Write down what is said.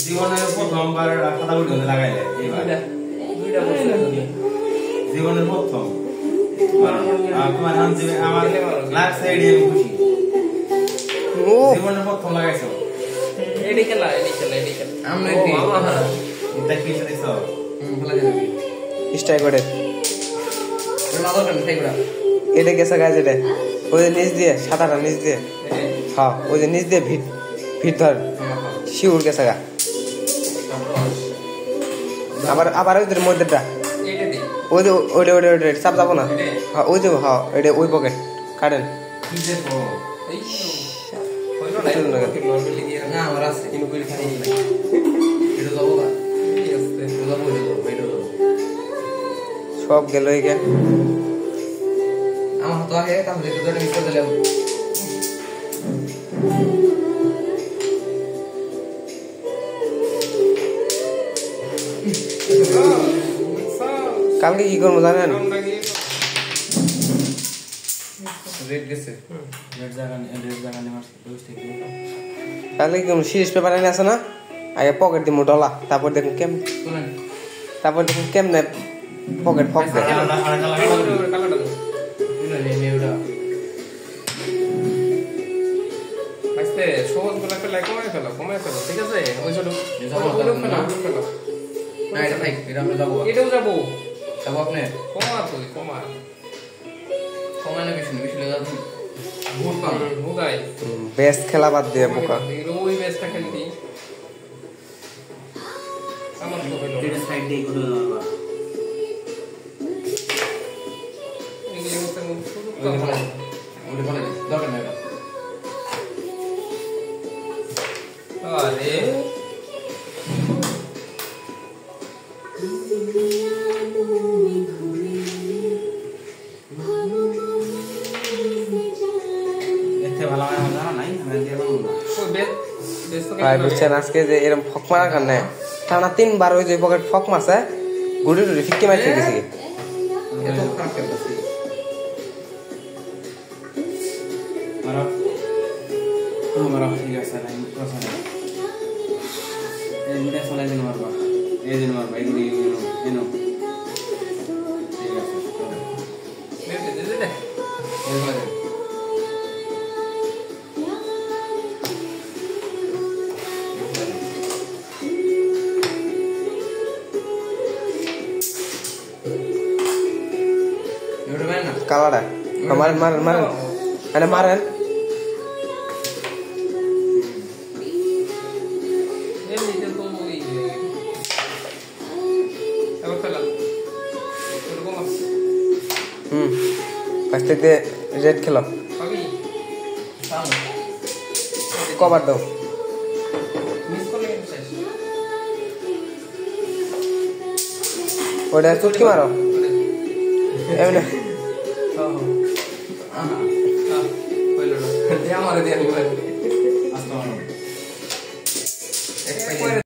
জীবনের প্রথমবার খাতা উঠে লাগাইলে এইবার জীবনের প্রথম তোমার আমার লাস্ট সাইডে খুশি জীবনের প্রথম লাগাইছো এডি খেলা আমরা এটা কি দেখছো স্ট্রাইক করে এটা গেছে গাছ এটা ওই যে নিচ দিয়ে সাঁতারটা নিচ দিয়ে হ্যাঁ ওই যে নিচ দিয়ে ভিড় ধর শিউর গেছে গা আবার ওই মধ্যেটা ওই যে ওইটা ওইটা ওইটা চাপ যাবো না হ্যাঁ ওই যে হ্যাঁ ওইটা ওই পকেট কাটেন সব গেল আমার তো আগে তাহলে দুটো মিস করে দিলাম কালকে কি করবো জানেন কালকে কি সিরিজ পেপার এনে আছে না আগে পকেট দিব ডলা তারপর দেখুন কেমনে পকেট ফক দেয় সহজ গুলা ফেলা কমায় ফেলো ঠিক আছে ওই ছোট এটাও যাবো আপনি কমা না বেশি বেস্ট খেলা বাদ দিয়ে বোকা ওই বেস্টটা খেলতি আমার তো হলো এটা সাইড দিয়ে করে দাও এই মতো শুরু করো ওটা বলে দরকার নাই আরে বুঝছেন আজকে যে এরকম ফক মারার কারণে টানা 3 বার ওই যে পকেট ফক মারছে গুড়ি টুড়ি ফিক্কি মারতে গেছি কালাটা মারেন আরে মারেন ফার্স্ট থেকে রেড খেলো কভার দাও ওটা চুটকি মারো এমনি আমার